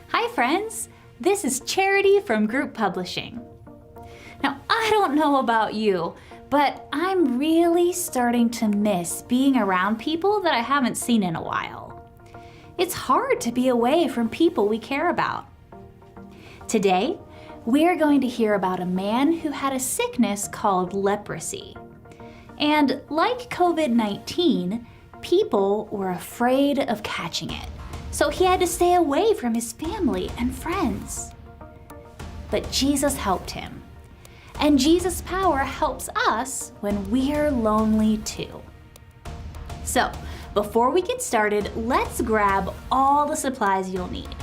Hi friends, this is Charity from Group Publishing. Now, I don't know about you, but I'm really starting to miss being around people that I haven't seen in a while. It's hard to be away from people we care about. Today, we're going to hear about a man who had a sickness called leprosy. And like COVID-19, people were afraid of catching it. So he had to stay away from his family and friends. But Jesus helped him. And Jesus' power helps us when we're lonely too. So, before we get started, let's grab all the supplies you'll need.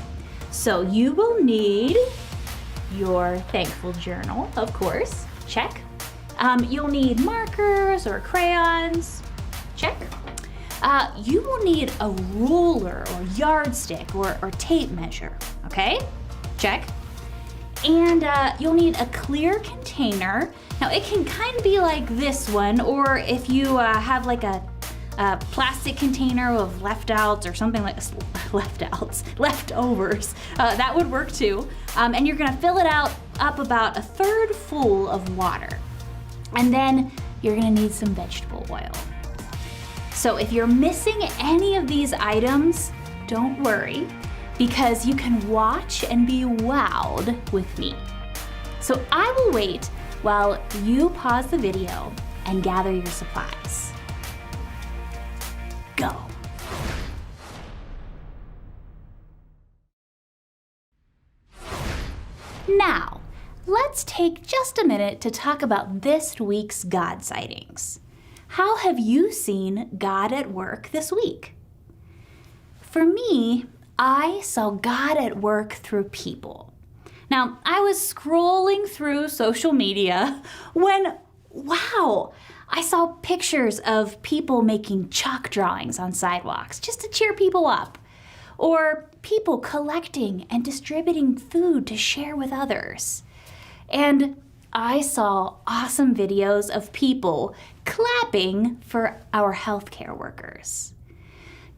So you will need your thankful journal, of course, check. You'll need markers or crayons, check. You will need a ruler or yardstick or tape measure, okay? Check. And you'll need a clear container. Now it can kind of be like this one, or if you have like a plastic container of leftovers or something like leftovers, that would work too. And you're gonna fill it up about a third full of water. And then you're gonna need some vegetable oil. So if you're missing any of these items, don't worry, because you can watch and be wowed with me. So I will wait while you pause the video and gather your supplies. Go. Now, let's take just a minute to talk about this week's God sightings. How have you seen God at work this week? For me, I saw God at work through people. Now, I was scrolling through social media when, wow, I saw pictures of people making chalk drawings on sidewalks just to cheer people up, or people collecting and distributing food to share with others. And I saw awesome videos of people clapping for our healthcare workers.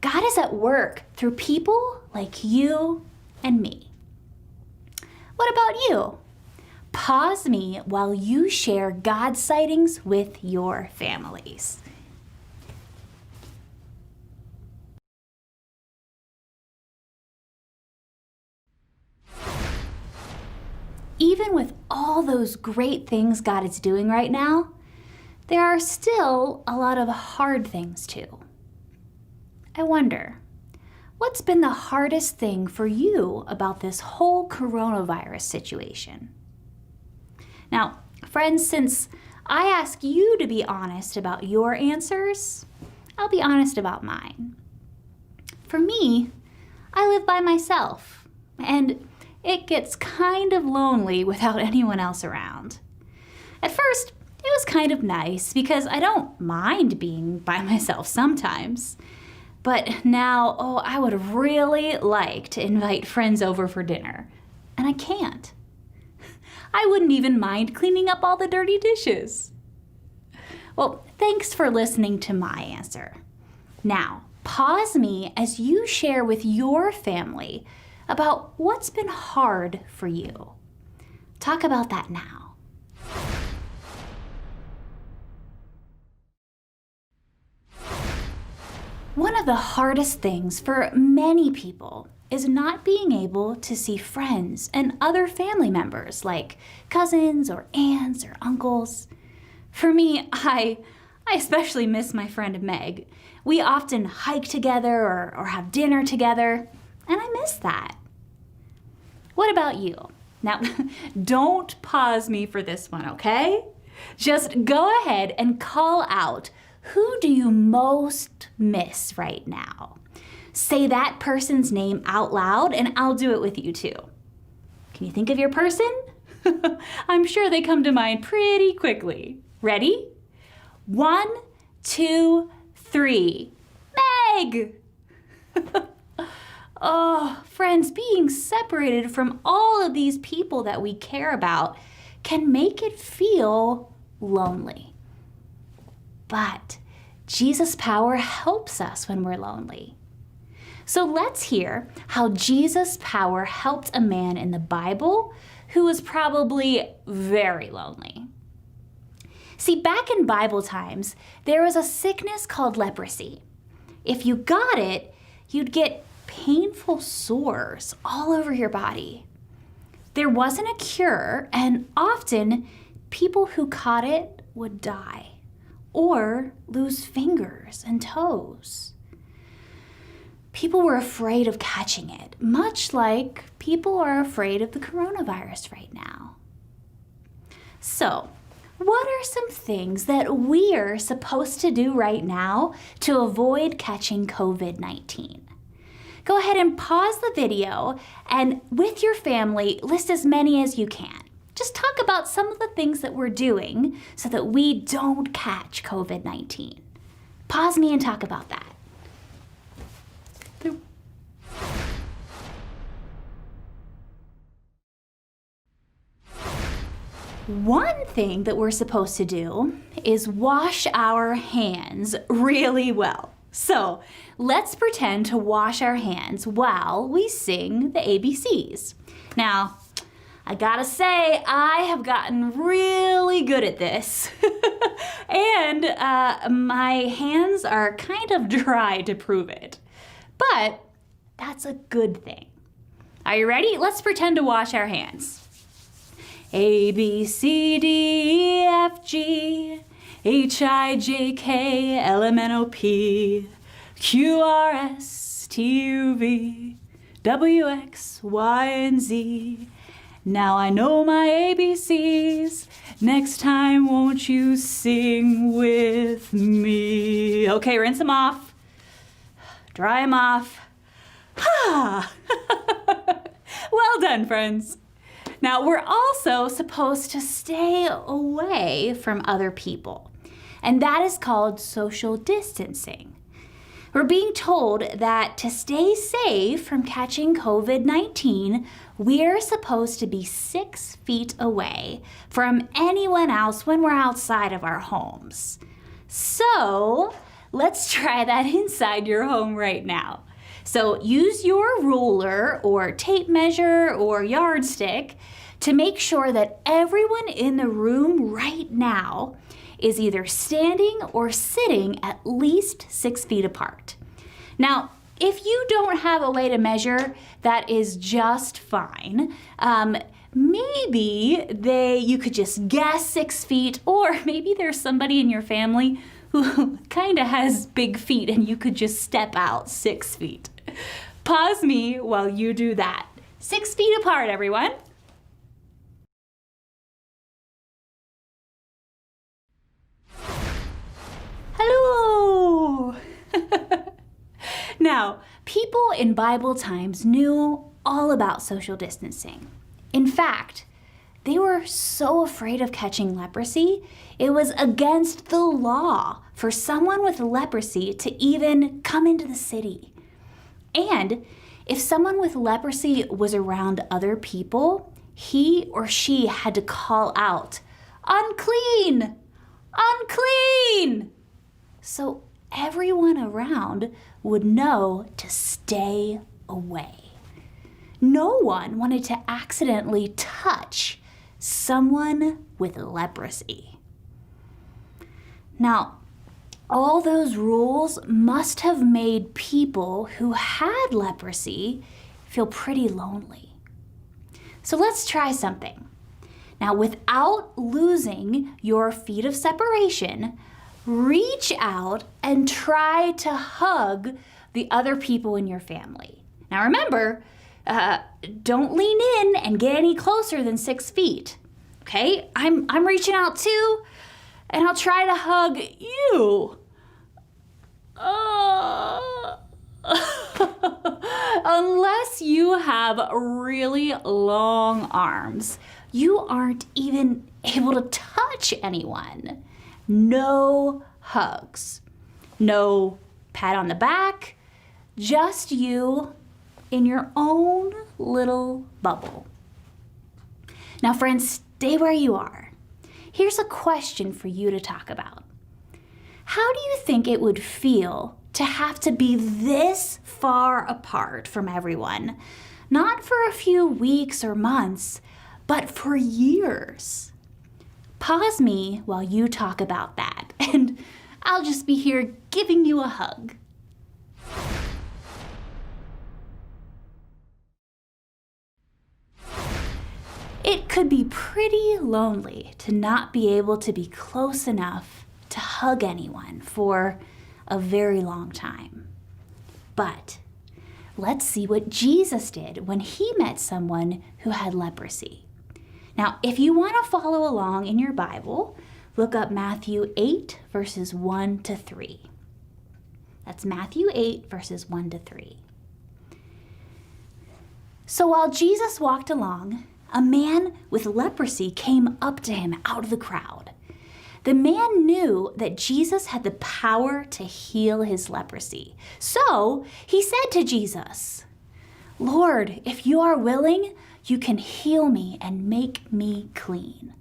God is at work through people like you and me. What about you? Pause me while you share God sightings with your families. Even with all those great things God is doing right now, there are still a lot of hard things too. I wonder, what's been the hardest thing for you about this whole coronavirus situation? Now, friends, since I ask you to be honest about your answers, I'll be honest about mine. For me, I live by myself, and it gets kind of lonely without anyone else around. At first, it was kind of nice because I don't mind being by myself sometimes. But now, I would really like to invite friends over for dinner, and I can't. I wouldn't even mind cleaning up all the dirty dishes. Well, thanks for listening to my answer. Now, pause me as you share with your family about what's been hard for you. Talk about that now. One of the hardest things for many people is not being able to see friends and other family members like cousins or aunts or uncles. For me, I especially miss my friend Meg. We often hike together or have dinner together, and I miss that. What about you? Now, don't pause me for this one, okay? Just go ahead and call out, who do you most miss right now? Say that person's name out loud, and I'll do it with you too. Can you think of your person? I'm sure they come to mind pretty quickly. Ready? 1, 2, 3. Meg! Oh, friends, being separated from all of these people that we care about can make it feel lonely. But Jesus' power helps us when we're lonely. So let's hear how Jesus' power helped a man in the Bible who was probably very lonely. See, back in Bible times, there was a sickness called leprosy. If you got it, you'd get painful sores all over your body. There wasn't a cure, and often people who caught it would die or lose fingers and toes. People were afraid of catching it, much like people are afraid of the coronavirus right now. So, what are some things that we're supposed to do right now to avoid catching COVID-19? Go ahead and pause the video and with your family, list as many as you can. Just talk about some of the things that we're doing so that we don't catch COVID-19. Pause me and talk about that. One thing that we're supposed to do is wash our hands really well. So let's pretend to wash our hands while we sing the ABCs. Now, I gotta say, I have gotten really good at this. And my hands are kind of dry to prove it. But that's a good thing. Are you ready? Let's pretend to wash our hands. A, B, C, D, E, F, G, H, I, J, K, L, M, N, O, P, Q, R, S, T, U, V, W, X, Y, and Z. Now I know my ABCs. Next time, won't you sing with me? Okay, rinse them off. Dry them off. Well done, friends. Now, we're also supposed to stay away from other people, and that is called social distancing. We're being told that to stay safe from catching COVID-19, we're supposed to be 6 feet away from anyone else when we're outside of our homes. So, let's try that inside your home right now. So use your ruler or tape measure or yardstick to make sure that everyone in the room right now is either standing or sitting at least 6 feet apart. Now, if you don't have a way to measure, that is just fine. Maybe you could just guess 6 feet, or maybe there's somebody in your family who kind of has big feet and you could just step out 6 feet. Pause me while you do that. 6 feet apart, everyone. Hello! Now, people in Bible times knew all about social distancing. In fact, they were so afraid of catching leprosy, it was against the law for someone with leprosy to even come into the city. And if someone with leprosy was around other people, he or she had to call out, "Unclean! Unclean!" So everyone around would know to stay away. No one wanted to accidentally touch someone with leprosy. Now, all those rules must have made people who had leprosy feel pretty lonely. So let's try something. Now, without losing your feet of separation, reach out and try to hug the other people in your family. Now remember, don't lean in and get any closer than 6 feet. Okay, I'm reaching out too, and I'll try to hug you. Unless you have really long arms, you aren't even able to touch anyone. No hugs, no pat on the back, just you in your own little bubble. Now, friends, stay where you are. Here's a question for you to talk about. How do you think it would feel to have to be this far apart from everyone, not for a few weeks or months, but for years? Pause me while you talk about that, and I'll just be here giving you a hug. It could be pretty lonely to not be able to be close enough to hug anyone for a very long time. But let's see what Jesus did when he met someone who had leprosy. Now, if you want to follow along in your Bible, look up Matthew 8, verses 1 to 3. That's Matthew 8, verses 1 to 3. So while Jesus walked along, a man with leprosy came up to him out of the crowd. The man knew that Jesus had the power to heal his leprosy. So he said to Jesus, "Lord, if you are willing, you can heal me and make me clean."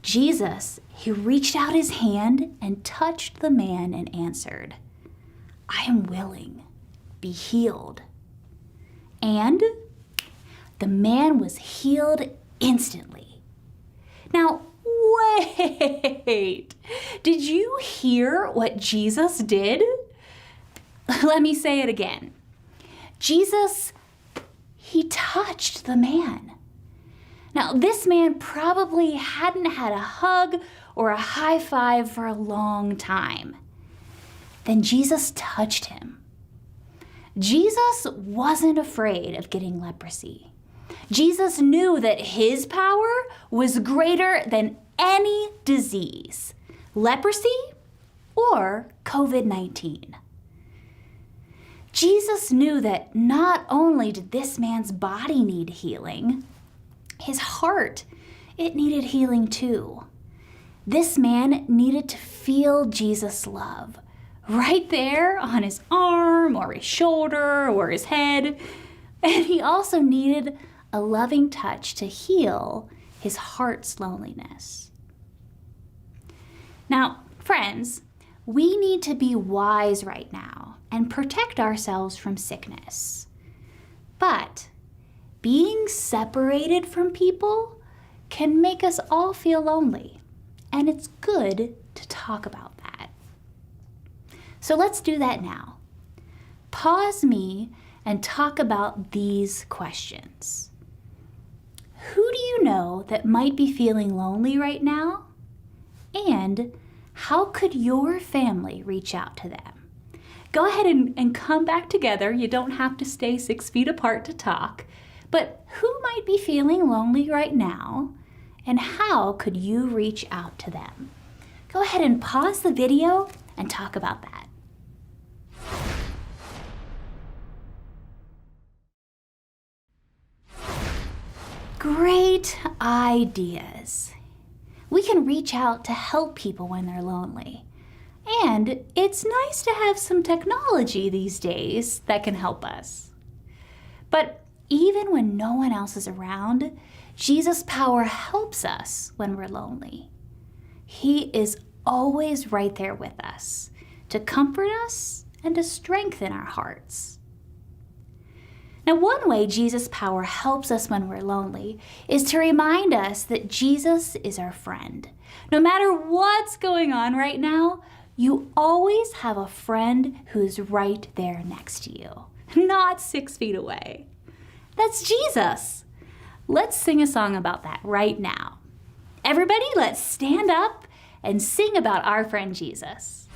Jesus, he reached out his hand and touched the man and answered, "I am willing, be healed." And the man was healed instantly. Now, wait, did you hear what Jesus did? Let me say it again. Jesus, he touched the man. Now, this man probably hadn't had a hug or a high five for a long time. Then Jesus touched him. Jesus wasn't afraid of getting leprosy. Jesus knew that his power was greater than any disease, leprosy or COVID-19. Jesus knew that not only did this man's body need healing, his heart, it needed healing too. This man needed to feel Jesus' love right there on his arm or his shoulder or his head. And he also needed a loving touch to heal his heart's loneliness. Now, friends, we need to be wise right now and protect ourselves from sickness. But being separated from people can make us all feel lonely, and it's good to talk about that. So let's do that now. Pause me and talk about these questions. Who do you know that might be feeling lonely right now? And how could your family reach out to them? Go ahead and come back together. You don't have to stay 6 feet apart to talk. But who might be feeling lonely right now? And how could you reach out to them? Go ahead and pause the video and talk about that. Great ideas. We can reach out to help people when they're lonely. And it's nice to have some technology these days that can help us. But even when no one else is around, Jesus' power helps us when we're lonely. He is always right there with us to comfort us and to strengthen our hearts. Now, one way Jesus' power helps us when we're lonely is to remind us that Jesus is our friend. No matter what's going on right now, you always have a friend who's right there next to you, not 6 feet away. That's Jesus. Let's sing a song about that right now. Everybody, let's stand up and sing about our friend Jesus.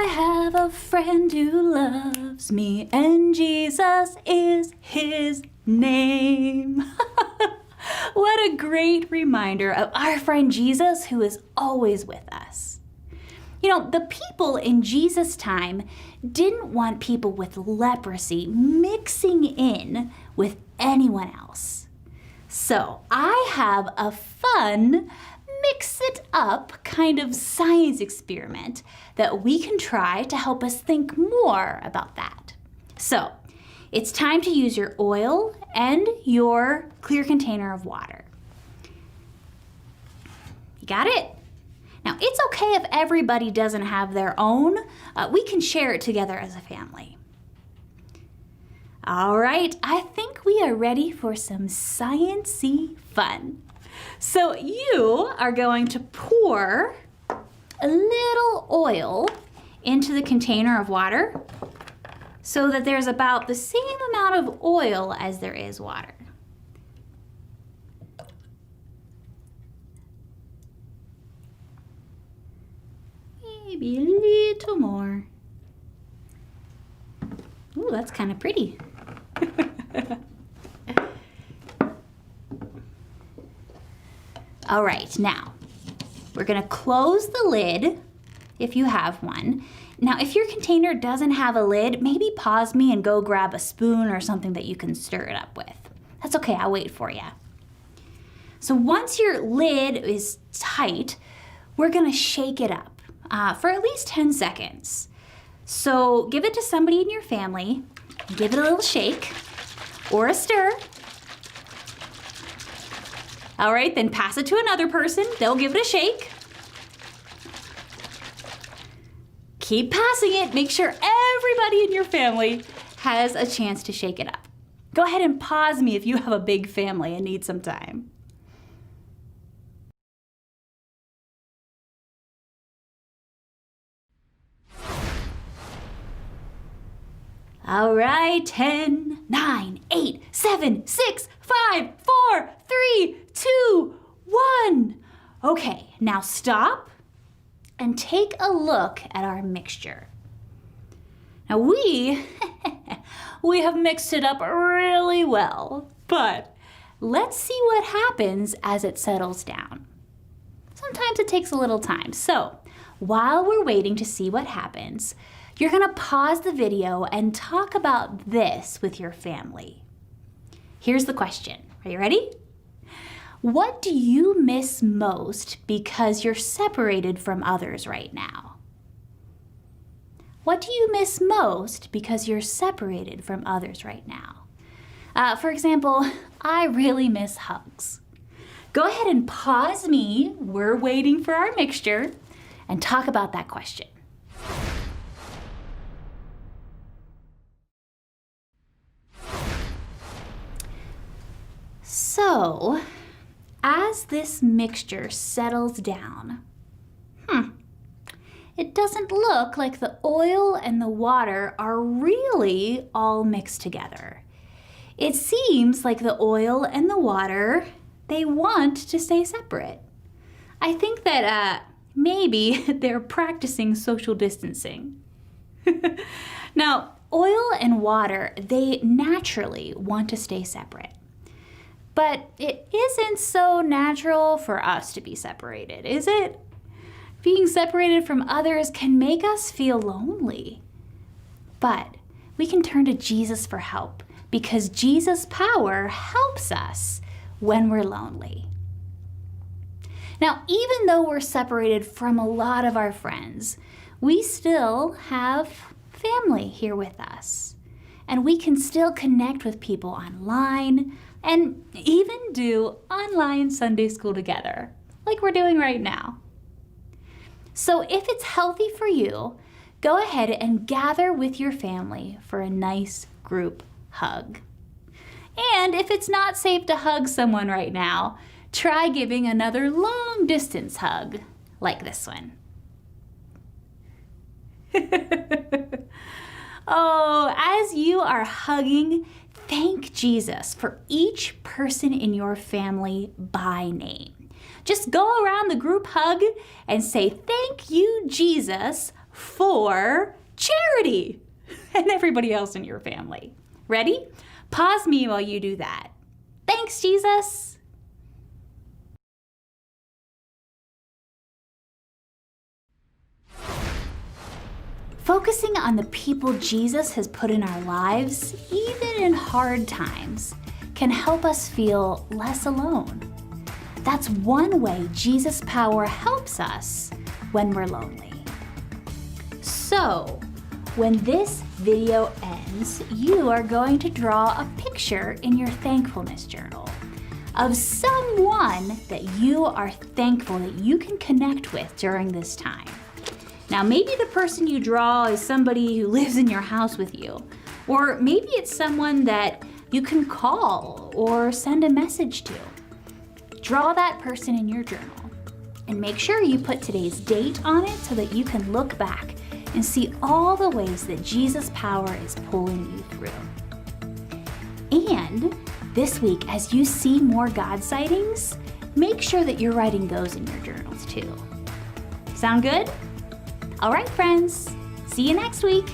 I have a friend who loves me, and Jesus is his name. What a great reminder of our friend Jesus who is always with us. You know, the people in Jesus' time didn't want people with leprosy mixing in with anyone else. So I have a fun, mix it up kind of science experiment that we can try to help us think more about that. So it's time to use your oil and your clear container of water. You got it? Now, it's okay if everybody doesn't have their own. We can share it together as a family. All right, I think we are ready for some science-y fun. So you are going to pour a little oil into the container of water so that there's about the same amount of oil as there is water. Maybe a little more. Ooh, that's kind of pretty. All right, now we're gonna close the lid if you have one. Now, if your container doesn't have a lid, maybe pause me and go grab a spoon or something that you can stir it up with. That's okay, I'll wait for you. So once your lid is tight, we're gonna shake it up for at least 10 seconds. So give it to somebody in your family, give it a little shake or a stir. All right, then pass it to another person. They'll give it a shake. Keep passing it. Make sure everybody in your family has a chance to shake it up. Go ahead and pause me if you have a big family and need some time. All right, 10, 9, 8, 7, 6, 5, 4, 3, 2, 1. Okay, now stop and take a look at our mixture. Now we have mixed it up really well, but let's see what happens as it settles down. Sometimes it takes a little time, so while we're waiting to see what happens, you're gonna pause the video and talk about this with your family. Here's the question. Are you ready? What do you miss most because you're separated from others right now? What do you miss most because you're separated from others right now? For example, I really miss hugs. Go ahead and pause me, we're waiting for our mixture, and talk about that question. So, as this mixture settles down, it doesn't look like the oil and the water are really all mixed together. It seems like the oil and the water, they want to stay separate. I think that maybe they're practicing social distancing. Now, oil and water, they naturally want to stay separate. But it isn't so natural for us to be separated, is it? Being separated from others can make us feel lonely. But we can turn to Jesus for help because Jesus' power helps us when we're lonely. Now, even though we're separated from a lot of our friends, we still have family here with us. And we can still connect with people online and even do online Sunday school together, like we're doing right now. So if it's healthy for you, go ahead and gather with your family for a nice group hug. And if it's not safe to hug someone right now, try giving another long distance hug, like this one. Oh, as you are hugging, thank Jesus for each person in your family by name. Just go around the group hug and say, "Thank you, Jesus, for charity and everybody else in your family. Ready? Pause me while you do that. Thanks, Jesus. Focusing on the people Jesus has put in our lives, even in hard times, can help us feel less alone. That's one way Jesus' power helps us when we're lonely. So, when this video ends, you are going to draw a picture in your thankfulness journal of someone that you are thankful that you can connect with during this time. Now, maybe the person you draw is somebody who lives in your house with you, or maybe it's someone that you can call or send a message to. Draw that person in your journal and make sure you put today's date on it so that you can look back and see all the ways that Jesus' power is pulling you through. And this week, as you see more God sightings, make sure that you're writing those in your journals too. Sound good? All right, friends. See you next week.